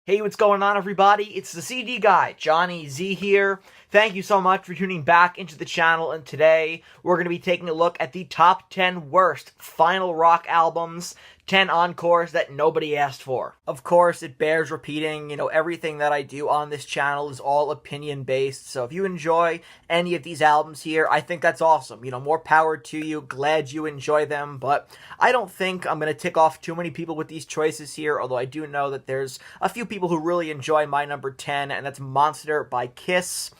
Hey, what's going on, everybody? It's the CD guy, Johnny Z here. Thank you so much for tuning back into the channel, and today we're going to be taking a look at the top 10 worst final rock albums, 10 encores that nobody asked for. Of course, it bears repeating, everything that I do on this channel is all opinion-based, so if you enjoy any of these albums here, I think that's awesome. More power to you, glad you enjoy them, but I don't think I'm going to tick off too many people with these choices here, although I do know that there's a few people who really enjoy my number 10, and that's Monster by Kiss.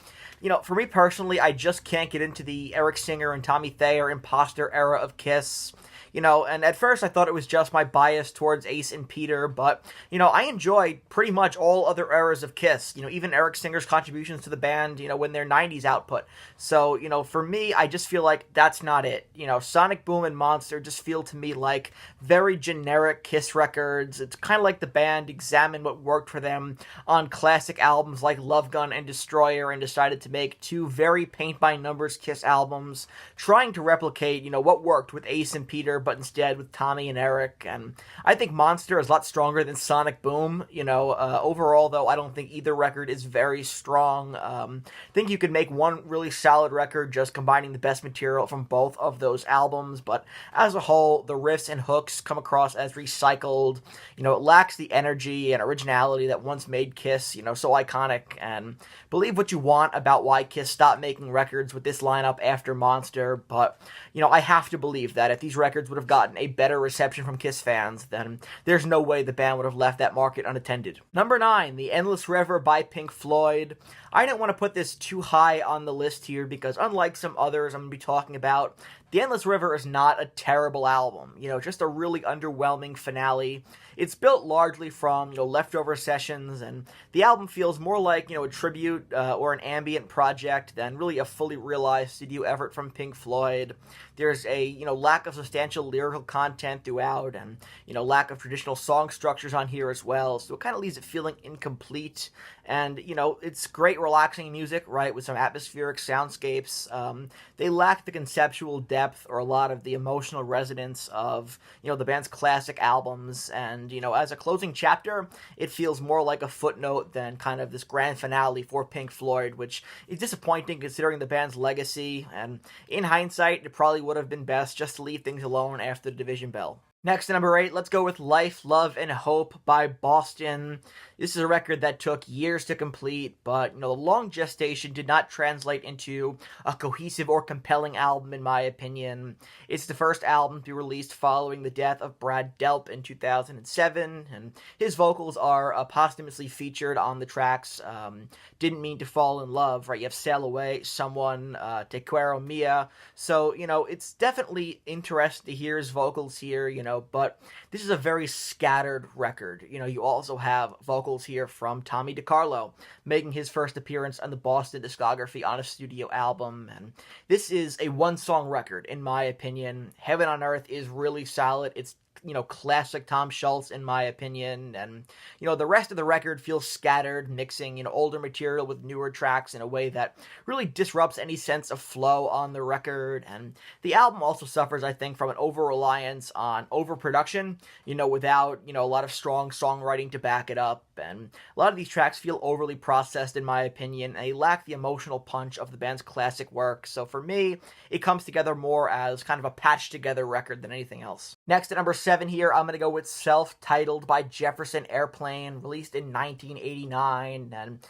For me personally, I just can't get into the Eric Singer and Tommy Thayer imposter era of Kiss. And at first I thought it was just my bias towards Ace and Peter, but, I enjoy pretty much all other eras of Kiss, even Eric Singer's contributions to the band, when their 90s output. So, for me, I just feel like that's not it. Sonic Boom and Monster just feel to me like very generic Kiss records. It's kind of like the band examined what worked for them on classic albums like Love Gun and Destroyer and decided to make two very paint-by-numbers Kiss albums, trying to replicate, what worked with Ace and Peter, but instead with Tommy and Eric. And I think Monster is a lot stronger than Sonic Boom. Overall, though, I don't think either record is very strong. I think you could make one really solid record just combining the best material from both of those albums, but as a whole, the riffs and hooks come across as recycled. It lacks the energy and originality that once made Kiss, so iconic. And believe what you want about why Kiss stopped making records with this lineup after Monster, but, I have to believe that if these records would have gotten a better reception from Kiss fans, then there's no way the band would have left that market unattended. Number 9, The Endless River by Pink Floyd. I didn't want to put this too high on the list here because unlike some others I'm going to be talking about, The Endless River is not a terrible album, just a really underwhelming finale. It's built largely from, leftover sessions, and the album feels more like, a tribute or an ambient project than really a fully realized studio effort from Pink Floyd. There's a, lack of substantial lyrical content throughout, and, lack of traditional song structures on here as well, so it kind of leaves it feeling incomplete. And, it's great relaxing music, right, with some atmospheric soundscapes. They lack the conceptual depth or a lot of the emotional resonance of, the band's classic albums. And, as a closing chapter, it feels more like a footnote than kind of this grand finale for Pink Floyd, which is disappointing considering the band's legacy. And in hindsight, it probably would have been best just to leave things alone after the division bell. Next, at number 8, let's go with Life, Love, and Hope by Boston. This is a record that took years to complete, but, the long gestation did not translate into a cohesive or compelling album, in my opinion. It's the first album to be released following the death of Brad Delp in 2007, and his vocals are posthumously featured on the tracks Didn't Mean to Fall in Love, right? You have Sail Away, Someone, Te Quiero Mia. So, it's definitely interesting to hear his vocals here, but this is a very scattered record. You also have vocals here from Tommy DiCarlo, making his first appearance on the Boston discography on a studio album, and this is a one-song record, in my opinion. Heaven on Earth is really solid. It's classic Tom Schultz, in my opinion, and, the rest of the record feels scattered, mixing, older material with newer tracks in a way that really disrupts any sense of flow on the record, and the album also suffers, I think, from an over-reliance on overproduction, without, a lot of strong songwriting to back it up, and a lot of these tracks feel overly processed, in my opinion, and they lack the emotional punch of the band's classic work, so for me, it comes together more as kind of a patched-together record than anything else. Next, at number 7, here, I'm going to go with Self-Titled by Jefferson Airplane, released in 1989, and,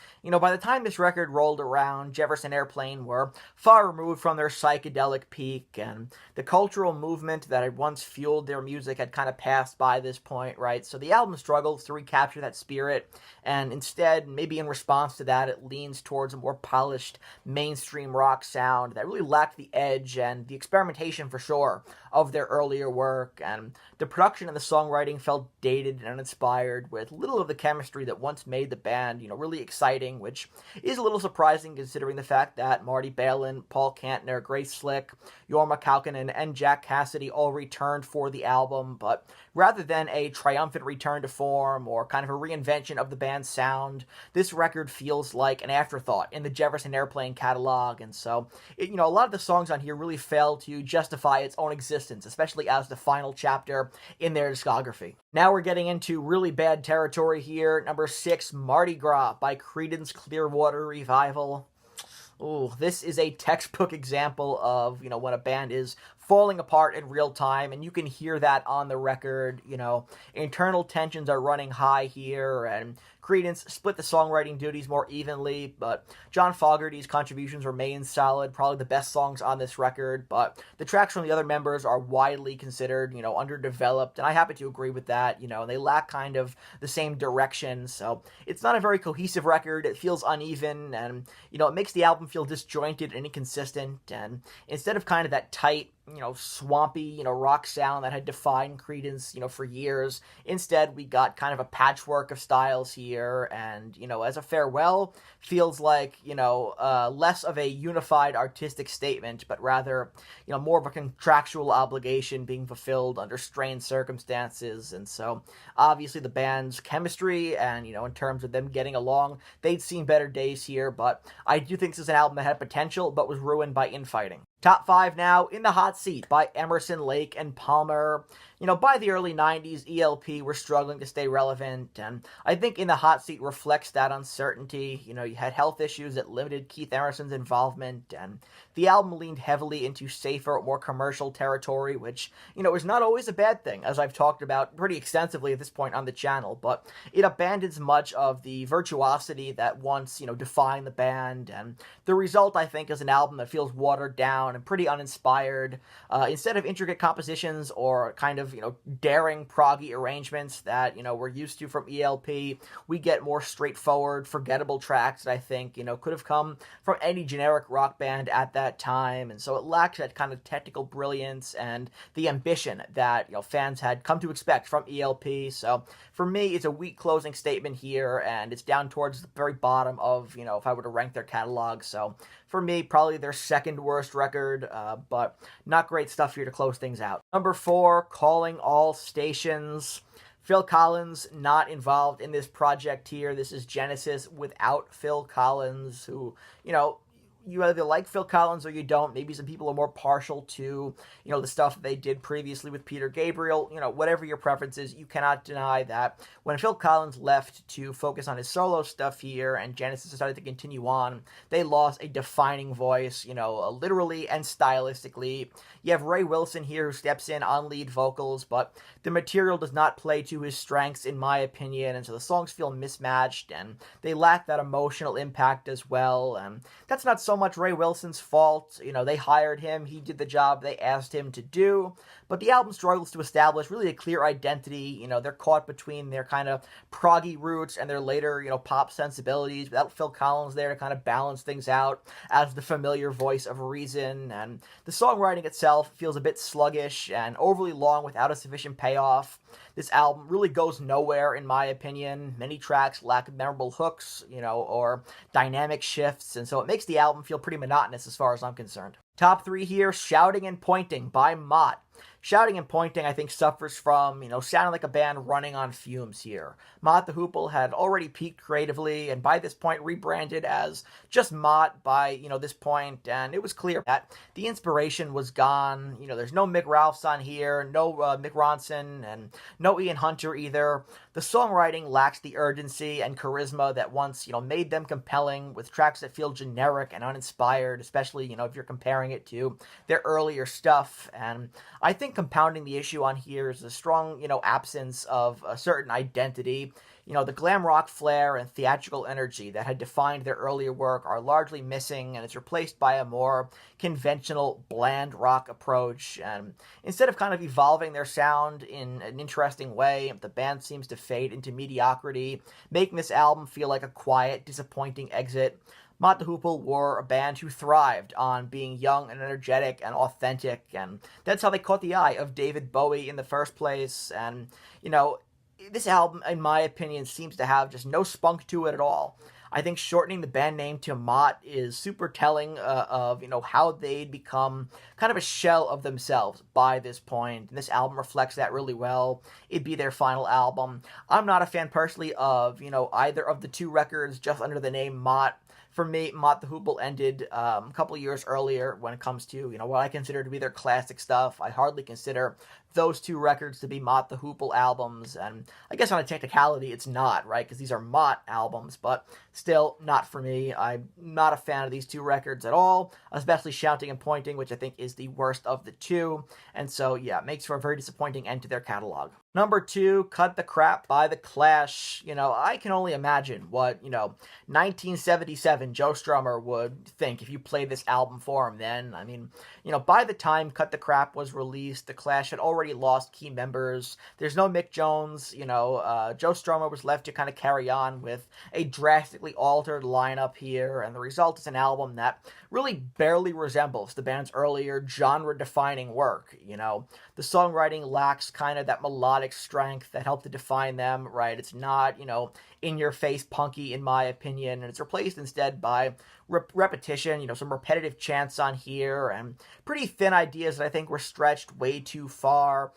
by the time this record rolled around, Jefferson Airplane were far removed from their psychedelic peak, and the cultural movement that had once fueled their music had kind of passed by this point, right? So the album struggles to recapture that spirit, and instead, maybe in response to that, it leans towards a more polished, mainstream rock sound that really lacked the edge and the experimentation, for sure, of their earlier work, and the production and the songwriting felt dated and uninspired, with little of the chemistry that once made the band, really exciting, which is a little surprising considering the fact that Marty Balin, Paul Kantner, Grace Slick, Jorma Kaukonen, and Jack Cassidy all returned for the album, but rather than a triumphant return to form or kind of a reinvention of the band's sound, this record feels like an afterthought in the Jefferson Airplane catalog, and so, a lot of the songs on here really fail to justify its own existence, especially as the final chapter in their discography. Now we're getting into really bad territory here. Number 6, Mardi Gras by Creedence Clearwater Revival. Ooh, this is a textbook example of, when a band is falling apart in real time, and you can hear that on the record. Internal tensions are running high here, and Creedence split the songwriting duties more evenly, but John Fogerty's contributions remain solid, probably the best songs on this record, but the tracks from the other members are widely considered, underdeveloped, and I happen to agree with that. They lack kind of the same direction, so it's not a very cohesive record. It feels uneven, and, it makes the album feel disjointed and inconsistent, and instead of kind of that tight, swampy, rock sound that had defined Creedence, for years. Instead, we got kind of a patchwork of styles here, and, as a farewell, feels like, less of a unified artistic statement, but rather, more of a contractual obligation being fulfilled under strained circumstances. And so, obviously, the band's chemistry and, in terms of them getting along, they'd seen better days here, but I do think this is an album that had potential, but was ruined by infighting. Top 5 now, In the Hot Seat by Emerson, Lake, and Palmer. By the early 90s, ELP were struggling to stay relevant, and I think In the Hot Seat reflects that uncertainty. You had health issues that limited Keith Emerson's involvement, and the album leaned heavily into safer, more commercial territory, which, is not always a bad thing, as I've talked about pretty extensively at this point on the channel, but it abandons much of the virtuosity that once, defined the band, and the result, I think, is an album that feels watered down and pretty uninspired. Instead of intricate compositions or kind of, daring proggy arrangements that, we're used to from ELP, we get more straightforward, forgettable tracks that I think, could have come from any generic rock band at that time. And so it lacks that kind of technical brilliance and the ambition that, fans had come to expect from ELP. So for me, it's a weak closing statement here, and it's down towards the very bottom of, if I were to rank their catalog. So for me, probably their second worst record, but not great stuff here to close things out. Number 4, Calling All Stations. Phil Collins not involved in this project here. This is Genesis without Phil Collins, who, you either like Phil Collins or you don't. Maybe some people are more partial to, the stuff that they did previously with Peter Gabriel. Whatever your preference is, you cannot deny that when Phil Collins left to focus on his solo stuff here and Genesis decided to continue on, they lost a defining voice, literally and stylistically. You have Ray Wilson here who steps in on lead vocals, but the material does not play to his strengths, in my opinion, and so the songs feel mismatched, and they lack that emotional impact as well, and that's not so much Ray Wilson's fault. They hired him, he did the job they asked him to do, but the album struggles to establish really a clear identity. They're caught between their kind of proggy roots and their later, pop sensibilities, without Phil Collins there to kind of balance things out as the familiar voice of reason, and the songwriting itself feels a bit sluggish and overly long without a sufficient payoff. This album really goes nowhere, in my opinion. Many tracks lack memorable hooks, or dynamic shifts, and so it makes the album feel pretty monotonous as far as I'm concerned. Top 3 here, Shouting and Pointing by Mott. Shouting and Pointing, I think, suffers from, sounding like a band running on fumes here. Mott the Hoople had already peaked creatively, and by this point rebranded as just Mott by, this point, and it was clear that the inspiration was gone. There's no Mick Ralphs on here, no Mick Ronson, and no Ian Hunter either. The songwriting lacks the urgency and charisma that once, made them compelling, with tracks that feel generic and uninspired, especially, if you're comparing it to their earlier stuff. And I think compounding the issue on here is the strong, absence of a certain identity. The glam rock flair and theatrical energy that had defined their earlier work are largely missing, and it's replaced by a more conventional, bland rock approach. And instead of kind of evolving their sound in an interesting way, the band seems to fade into mediocrity, making this album feel like a quiet, disappointing exit. Mott the Hoople were a band who thrived on being young and energetic and authentic, and that's how they caught the eye of David Bowie in the first place. And, this album, in my opinion, seems to have just no spunk to it at all. I think shortening the band name to Mott is super telling of, how they'd become kind of a shell of themselves by this point. And this album reflects that really well. It'd be their final album. I'm not a fan personally of, either of the two records just under the name Mott. for me, Mott the Hoople ended a couple years earlier when it comes to, what I consider to be their classic stuff. I hardly consider those two records to be Mott the Hoople albums, and I guess on a technicality it's not, right, because these are Mott albums, but still not for me. I'm not a fan of these two records at all, especially Shouting and Pointing, which I think is the worst of the two, and so yeah, it makes for a very disappointing end to their catalog. Number 2, Cut the Crap by The Clash. I can only imagine what, 1977 Joe Strummer would think if you played this album for him then. I mean, by the time Cut the Crap was released, The Clash had already lost key members. There's no Mick Jones, Joe Strummer was left to kind of carry on with a drastically altered lineup here, and the result is an album that really barely resembles the band's earlier genre-defining work. The songwriting lacks kind of that melodic strength that helped to define them, right? It's not, in-your-face punky, in my opinion, and it's replaced instead by repetition, some repetitive chants on here, and pretty thin ideas that I think were stretched way too far.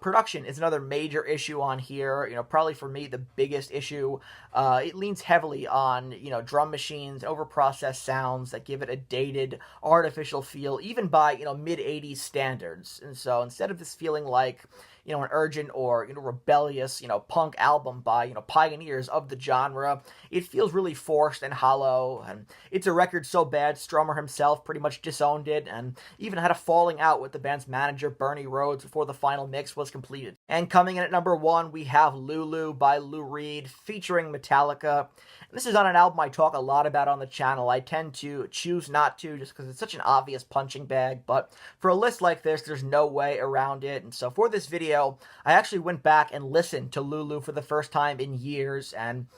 Production is another major issue on here, probably for me the biggest issue. It leans heavily on, drum machines, overprocessed sounds that give it a dated, artificial feel, even by, mid-80s standards. And so instead of this feeling like, an urgent or, rebellious, punk album by, pioneers of the genre, it feels really forced and hollow, and it's a record so bad Strummer himself pretty much disowned it, and even had a falling out with the band's manager, Bernie Rhodes, before the final mix was completed. And coming in at number 1, we have Lulu by Lou Reed, featuring Metallica. This is on an album I talk a lot about on the channel. I tend to choose not to, just because it's such an obvious punching bag, but for a list like this, there's no way around it, and so for this video, I actually went back and listened to Lulu for the first time in years, and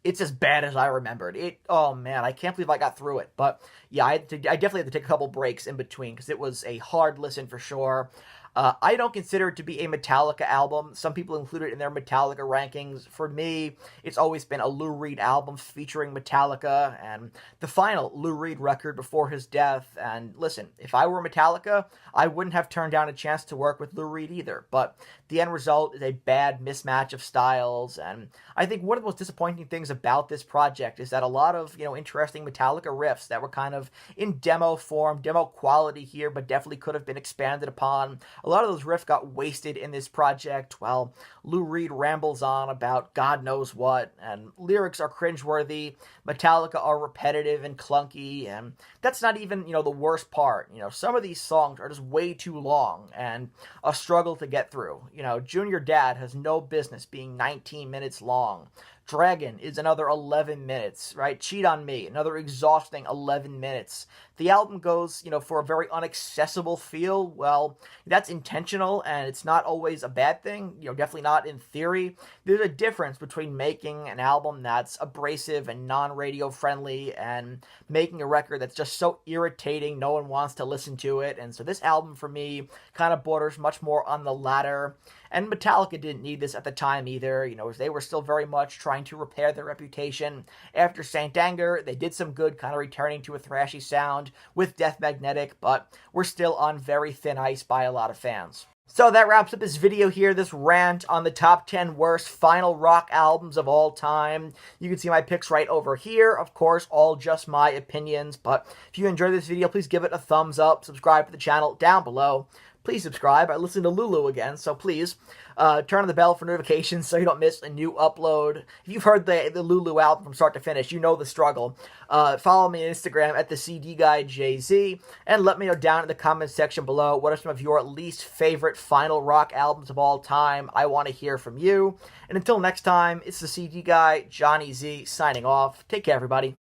it's as bad as I remembered. Oh man, I can't believe I got through it. But yeah, I definitely had to take a couple breaks in between, because it was a hard listen for sure. I don't consider it to be a Metallica album. Some people include it in their Metallica rankings. For me, it's always been a Lou Reed album featuring Metallica, and the final Lou Reed record before his death. And listen, if I were Metallica, I wouldn't have turned down a chance to work with Lou Reed either. But the end result is a bad mismatch of styles, and I think one of the most disappointing things about this project is that a lot of, interesting Metallica riffs that were kind of in demo form, demo quality here, but definitely could have been expanded upon. A lot of those riffs got wasted in this project while Lou Reed rambles on about God knows what, and lyrics are cringeworthy, Metallica are repetitive and clunky, and that's not even, the worst part. Some of these songs are just way too long and a struggle to get through. Junior Dad has no business being 19 minutes long. Dragon is another 11 minutes, right? Cheat on Me, another exhausting 11 minutes. The album goes, for a very inaccessible feel. Well, that's intentional, and it's not always a bad thing. Definitely not in theory. There's a difference between making an album that's abrasive and non-radio friendly and making a record that's just so irritating no one wants to listen to it. And so this album, for me, kind of borders much more on the latter. And Metallica didn't need this at the time either, as they were still very much trying to repair their reputation. After Saint Anger, they did some good kind of returning to a thrashy sound with Death Magnetic, but we're still on very thin ice by a lot of fans. So that wraps up this video here, this rant on the top 10 worst final rock albums of all time. You can see my picks right over here. Of course, all just my opinions, but if you enjoyed this video, please give it a thumbs up, subscribe to the channel down below. Please subscribe. I listened to Lulu again, so please turn on the bell for notifications so you don't miss a new upload. If you've heard the Lulu album from start to finish, you know the struggle. Follow me on Instagram at the CD Guy JZ, and let me know down in the comments section below what are some of your least favorite final rock albums of all time. I want to hear from you. And until next time, it's the CD Guy, Johnny Z, signing off. Take care, everybody.